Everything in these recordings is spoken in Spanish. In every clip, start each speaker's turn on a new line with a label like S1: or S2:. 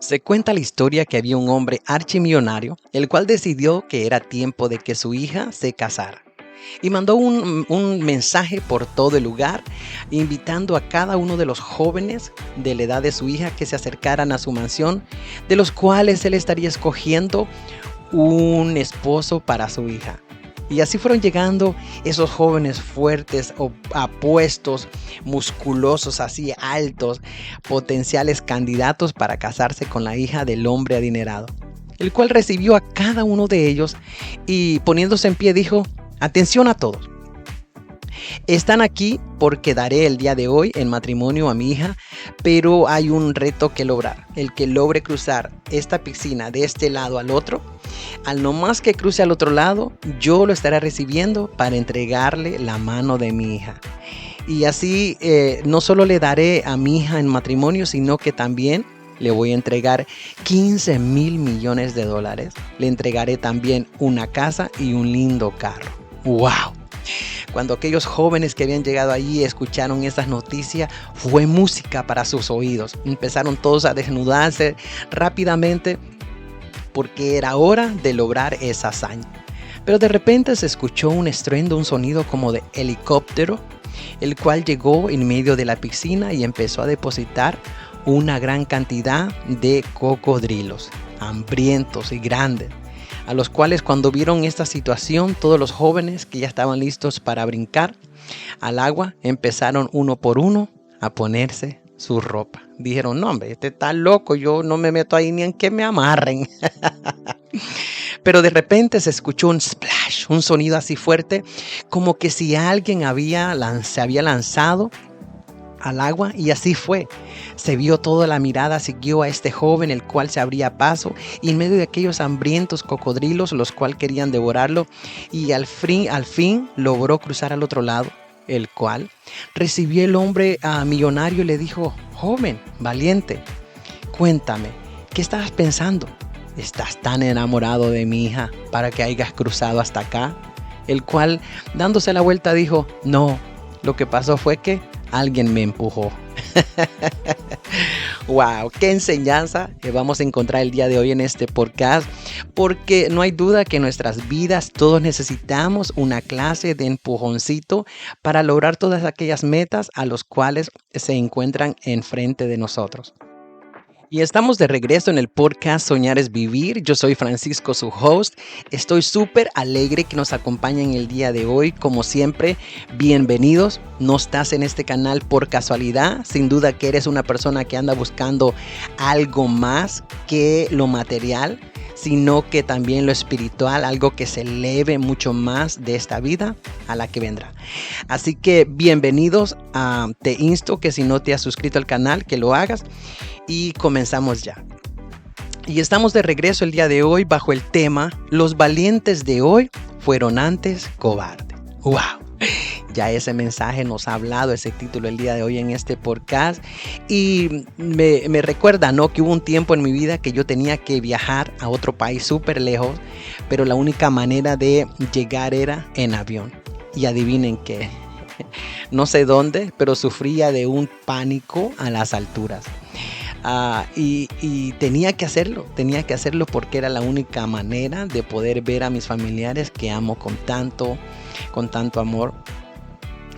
S1: Se cuenta la historia que había un hombre archimillonario, el cual decidió que era tiempo de que su hija se casara. Y mandó un mensaje por todo el lugar, invitando a cada uno de los jóvenes de la edad de su hija que se acercaran a su mansión, de los cuales él estaría escogiendo un esposo para su hija. Y así fueron llegando esos jóvenes fuertes o apuestos, musculosos, así altos, potenciales candidatos para casarse con la hija del hombre adinerado, el cual recibió a cada uno de ellos y poniéndose en pie dijo: atención a todos. Están aquí porque daré el día de hoy en matrimonio a mi hija, pero hay un reto que lograr. El que logre cruzar esta piscina de este lado al otro, al no más que cruce al otro lado, yo lo estaré recibiendo para entregarle la mano de mi hija. Y así no solo le daré a mi hija en matrimonio, sino que también le voy a entregar 15 mil millones de dólares. Le entregaré también una casa y un lindo carro. ¡Wow! Cuando aquellos jóvenes que habían llegado allí escucharon esas noticias, fue música para sus oídos. Empezaron todos a desnudarse rápidamente porque era hora de lograr esa hazaña. Pero de repente se escuchó un estruendo, un sonido como de helicóptero, el cual llegó en medio de la piscina y empezó a depositar una gran cantidad de cocodrilos, hambrientos y grandes, a los cuales cuando vieron esta situación, todos los jóvenes que ya estaban listos para brincar al agua, empezaron uno por uno a ponerse su ropa. Dijeron: no hombre, este está loco, yo no me meto ahí ni en que me amarren. Pero de repente se escuchó un splash, un sonido así fuerte, como que si alguien se había lanzado al agua, y así fue. Se vio toda la mirada, siguió a este joven, el cual se abría paso y en medio de aquellos hambrientos cocodrilos, los cuales querían devorarlo, y al fin logró cruzar al otro lado, el cual recibió el hombre millonario y le dijo: joven, valiente, cuéntame, ¿qué estabas pensando? ¿Estás tan enamorado de mi hija para que hayas cruzado hasta acá? El cual, dándose la vuelta, dijo: no, lo que pasó fue que alguien me empujó. Wow, qué enseñanza que vamos a encontrar el día de hoy en este podcast, porque no hay duda que en nuestras vidas todos necesitamos una clase de empujoncito para lograr todas aquellas metas a los cuales se encuentran enfrente de nosotros. Y estamos de regreso en el podcast Soñar es Vivir. Yo soy Francisco, su host. Estoy súper alegre que nos acompañen el día de hoy. Como siempre, bienvenidos. No estás en este canal por casualidad. Sin duda que eres una persona que anda buscando algo más que lo material, sino que también lo espiritual, algo que se eleve mucho más de esta vida a la que vendrá. Así que bienvenidos. Te insto que si no te has suscrito al canal, que lo hagas. Y comenzamos ya. Y estamos de regreso el día de hoy bajo el tema: los valientes de hoy fueron antes cobardes. ¡Wow! Ya ese mensaje nos ha hablado, ese título el día de hoy en este podcast. Y me recuerda, ¿no?, que hubo un tiempo en mi vida que yo tenía que viajar a otro país súper lejos, pero la única manera de llegar era en avión. Y adivinen qué, no sé dónde, pero sufría de un pánico a las alturas. Y tenía que hacerlo porque era la única manera de poder ver a mis familiares que amo con tanto amor.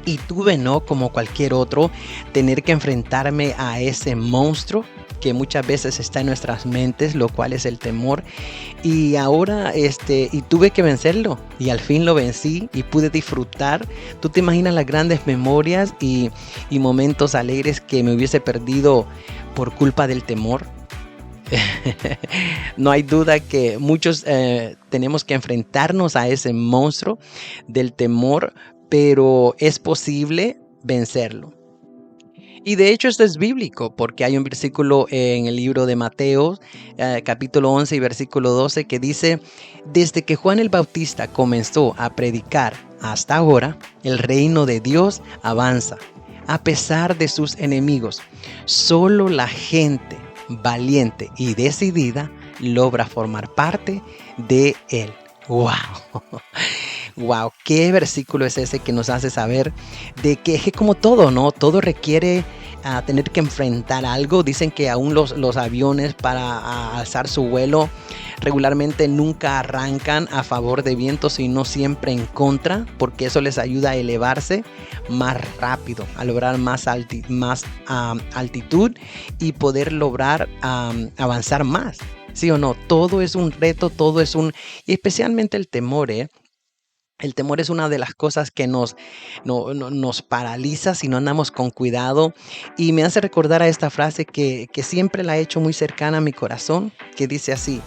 S1: Y tuve, ¿no?, como cualquier otro, tener que enfrentarme a ese monstruo que muchas veces está en nuestras mentes, lo cual es el temor. Y ahora y tuve que vencerlo, y al fin lo vencí y pude disfrutar. Tú te imaginas las grandes memorias y momentos alegres que me hubiese perdido por culpa del temor. No hay duda que muchos tenemos que enfrentarnos a ese monstruo del temor, pero es posible vencerlo. Y de hecho esto es bíblico, porque hay un versículo en el libro de Mateo, capítulo 11 y versículo 12, que dice: desde que Juan el Bautista comenzó a predicar hasta ahora, el reino de Dios avanza, a pesar de sus enemigos. Solo la gente valiente y decidida logra formar parte de él. ¡Wow! ¡Wow! ¿Qué versículo es ese que nos hace saber de que es como todo, ¿no? Todo requiere a tener que enfrentar algo. Dicen que aún los aviones para alzar su vuelo regularmente nunca arrancan a favor de viento, sino siempre en contra, porque eso les ayuda a elevarse más rápido, a lograr más altitud y poder lograr avanzar más. ¿Sí o no? Todo es un reto, y especialmente el temor, ¿eh? El temor es una de las cosas que nos paraliza si no andamos con cuidado, y me hace recordar a esta frase que siempre la he hecho muy cercana a mi corazón, que dice así: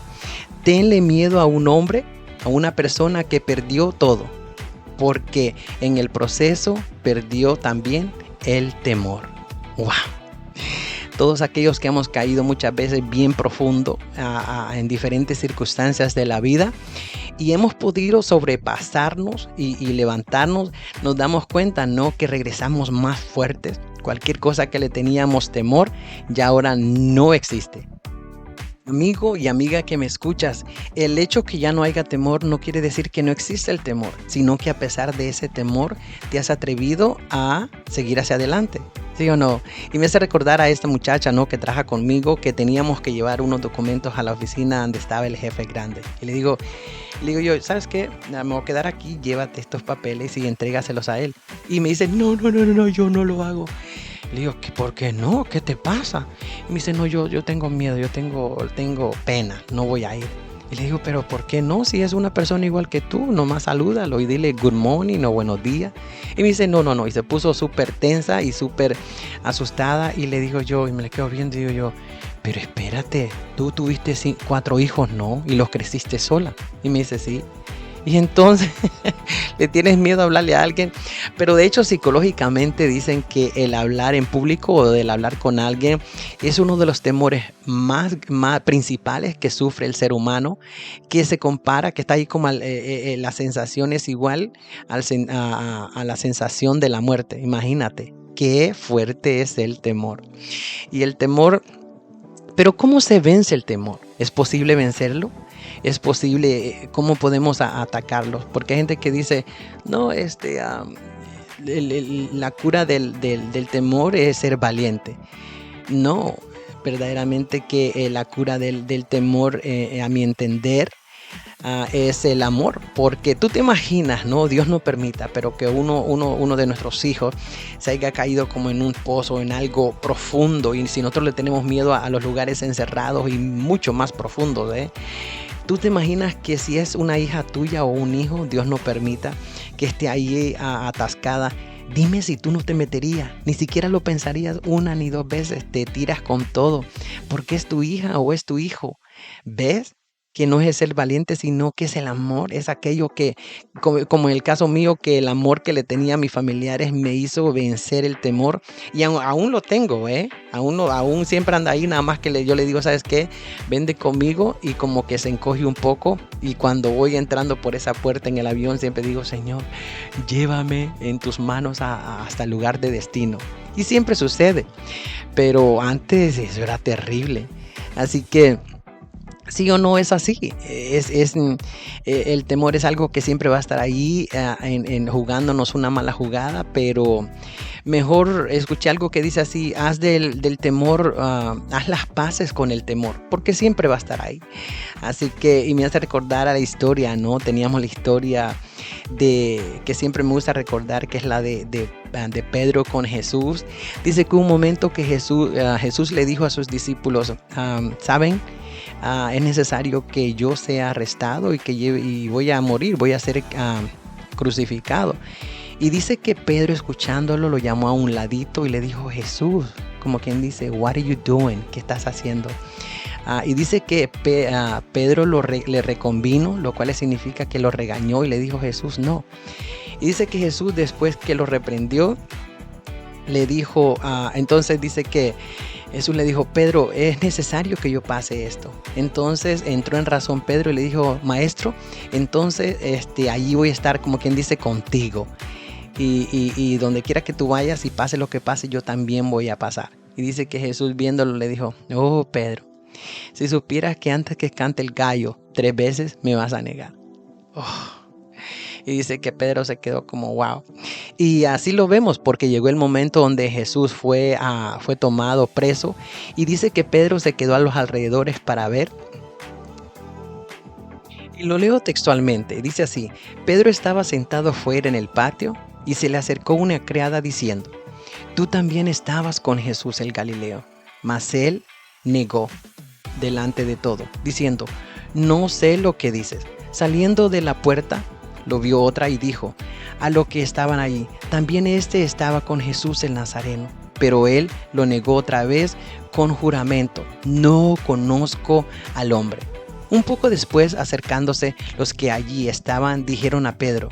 S1: tenle miedo a un hombre, a una persona que perdió todo, porque en el proceso perdió también el temor. ¡Wow! Todos aquellos que hemos caído muchas veces bien profundo en diferentes circunstancias de la vida y hemos podido sobrepasarnos y levantarnos, nos damos cuenta, ¿no?, que regresamos más fuertes. Cualquier cosa que le teníamos temor ya ahora no existe. Amigo y amiga que me escuchas, el hecho que ya no haya temor no quiere decir que no existe el temor, sino que a pesar de ese temor te has atrevido a seguir hacia adelante. ¿Sí o no? Y me hace recordar a esta muchacha, ¿no?, que trabaja conmigo, que teníamos que llevar unos documentos a la oficina donde estaba el jefe grande. Y le digo yo, ¿sabes qué? Me voy a quedar aquí, llévate estos papeles y entrégaselos a él. Y me dice, no, yo no lo hago. Le digo, ¿por qué no? ¿Qué te pasa? Y me dice, no, yo tengo miedo, yo tengo pena, no voy a ir. Y le digo, ¿pero por qué no? Si es una persona igual que tú, nomás salúdalo y dile good morning o buenos días. Y me dice, no. Y se puso súper tensa y súper asustada. Y le digo yo, y me le quedo viendo y digo yo, pero espérate, tú tuviste 4 hijos, ¿no? Y los creciste sola. Y me dice, sí. Y entonces le tienes miedo a hablarle a alguien. Pero de hecho psicológicamente dicen que el hablar en público o el hablar con alguien es uno de los temores más principales que sufre el ser humano, que se compara, que está ahí como la sensación es igual a la sensación de la muerte. Imagínate qué fuerte es el temor. Y el temor, pero ¿cómo se vence el temor? ¿Es posible vencerlo? ¿Es posible? ¿Cómo podemos atacarlo? Porque hay gente que dice, no, la cura del temor es ser valiente. No, verdaderamente que la cura del temor, a mi entender, es el amor, porque tú te imaginas, ¿no? Dios no permita, pero que uno de nuestros hijos se haya caído como en un pozo, en algo profundo, y si nosotros le tenemos miedo a los lugares encerrados y mucho más profundos, ¿eh? ¿Tú te imaginas que si es una hija tuya o un hijo, Dios no permita, que esté ahí atascada? Dime si tú no te meterías, ni siquiera lo pensarías 1 ni 2 veces, te tiras con todo, porque es tu hija o es tu hijo. ¿Ves? Que no es ser valiente, sino que es el amor, es aquello que, como en el caso mío, que el amor que le tenía a mis familiares me hizo vencer el temor, y aún lo tengo, aún siempre anda ahí, nada más que yo le digo, ¿sabes qué? Vente conmigo, y como que se encoge un poco, y cuando voy entrando por esa puerta en el avión, siempre digo, Señor, llévame en tus manos hasta el lugar de destino, y siempre sucede, pero antes eso era terrible, así que sí o no es así. El temor es algo que siempre va a estar ahí, en jugándonos una mala jugada, pero mejor escuché algo que dice así: haz del temor, haz las paces con el temor, porque siempre va a estar ahí. Así que, y me hace recordar a la historia, ¿no? Teníamos la historia que siempre me gusta recordar, que es la de Pedro con Jesús. Dice que hubo un momento que Jesús le dijo a sus discípulos, ¿saben? Es necesario que yo sea arrestado y voy a morir, voy a ser crucificado. Y dice que Pedro, escuchándolo, lo llamó a un ladito y le dijo, Jesús, como quien dice, what are you doing? ¿Qué estás haciendo? Y dice que Pedro le reconvino, lo cual significa que lo regañó, y le dijo, Jesús, no. Y dice que Jesús, después que lo reprendió, le dijo, entonces dice que Jesús le dijo, Pedro, es necesario que yo pase esto. Entonces entró en razón Pedro y le dijo, maestro, entonces allí voy a estar, como quien dice, contigo. Y donde quiera que tú vayas y pase lo que pase, yo también voy a pasar. Y dice que Jesús, viéndolo, le dijo, oh Pedro, si supieras que antes que cante el gallo 3 veces me vas a negar. Oh. Y dice que Pedro se quedó como wow. Y así lo vemos porque llegó el momento donde Jesús fue tomado preso y dice que Pedro se quedó a los alrededores para ver. Y lo leo textualmente, dice así: Pedro estaba sentado fuera en el patio y se le acercó una criada diciendo: tú también estabas con Jesús el Galileo. Mas él negó delante de todo, diciendo: no sé lo que dices. Saliendo de la puerta, lo vio otra y dijo a los que estaban allí: también este estaba con Jesús el Nazareno. Pero él lo negó otra vez con juramento: no conozco al hombre. Un poco después, acercándose los que allí estaban, dijeron a Pedro: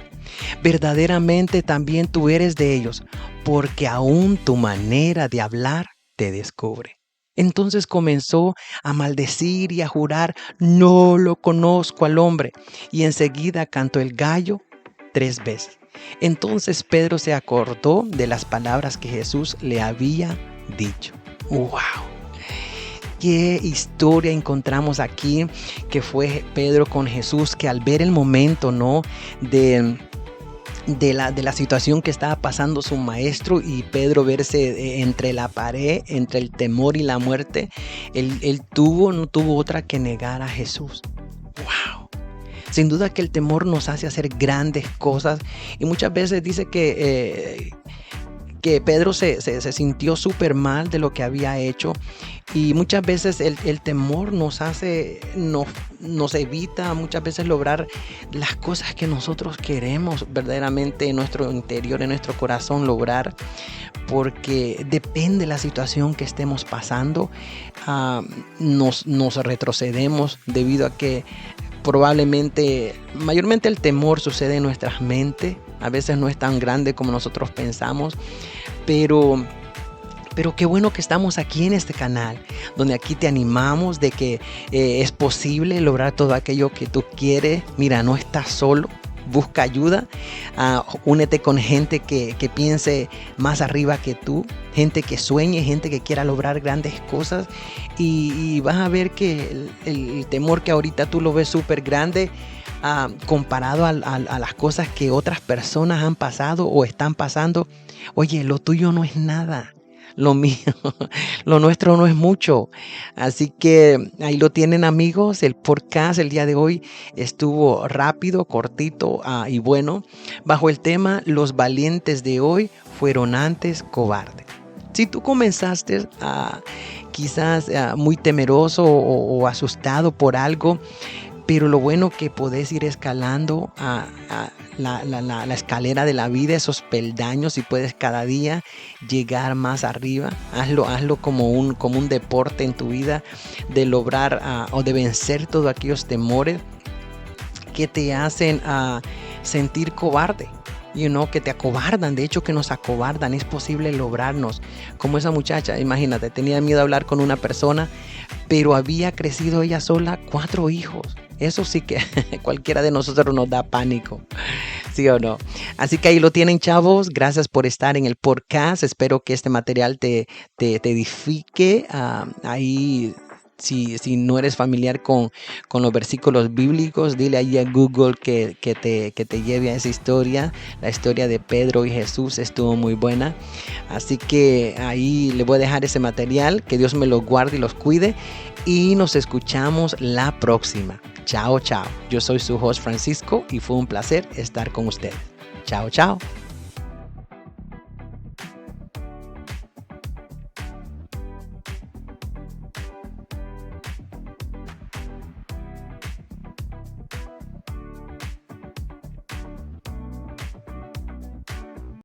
S1: verdaderamente también tú eres de ellos, porque aún tu manera de hablar te descubre. Entonces comenzó a maldecir y a jurar: no lo conozco al hombre. Y enseguida cantó el gallo 3 veces. Entonces Pedro se acordó de las palabras que Jesús le había dicho. ¡Wow! ¿Qué historia encontramos aquí? Que fue Pedro con Jesús, que al ver el momento, ¿no?, de la situación que estaba pasando su maestro, y Pedro verse entre la pared, entre el temor y la muerte, él no tuvo otra que negar a Jesús. ¡Wow! Sin duda que el temor nos hace hacer grandes cosas, y muchas veces dice que Pedro se sintió súper mal de lo que había hecho, y muchas veces el temor nos evita muchas veces lograr las cosas que nosotros queremos verdaderamente en nuestro interior, en nuestro corazón lograr, porque depende de la situación que estemos pasando. Nos retrocedemos debido a que mayormente el temor sucede en nuestras mentes. A veces no es tan grande como nosotros pensamos, pero qué bueno que estamos aquí en este canal, donde aquí te animamos de que es posible lograr todo aquello que tú quieres. Mira, no estás solo. Busca ayuda, únete con gente que piense más arriba que tú, gente que sueñe, gente que quiera lograr grandes cosas, y vas a ver que el temor que ahorita tú lo ves súper grande, comparado a las cosas que otras personas han pasado o están pasando. Oye, lo tuyo no es nada. Lo mío, lo nuestro no es mucho. Así que ahí lo tienen, amigos. El podcast el día de hoy estuvo rápido, cortito y bueno, bajo el tema: los valientes de hoy fueron antes cobardes. Si tú comenzaste quizás muy temeroso o asustado por algo, pero lo bueno que podés ir escalando la escalera de la vida, esos peldaños, y puedes cada día llegar más arriba. Hazlo como un deporte en tu vida, de lograr o de vencer todos aquellos temores que te hacen sentir cobarde. Que te acobardan, de hecho que nos acobardan. Es posible lograrnos, como esa muchacha, imagínate, tenía miedo a hablar con una persona, pero había crecido ella sola 4 hijos. Eso sí que cualquiera de nosotros nos da pánico, ¿sí o no? Así que ahí lo tienen, chavos. Gracias por estar en el podcast. Espero que este material te edifique. Ahí, si no eres familiar con los versículos bíblicos, dile ahí a Google que te lleve a esa historia. La historia de Pedro y Jesús estuvo muy buena. Así que ahí le voy a dejar ese material. Que Dios me los guarde y los cuide. Y nos escuchamos la próxima. Chao, chao. Yo soy su host Francisco y fue un placer estar con ustedes. Chao, chao.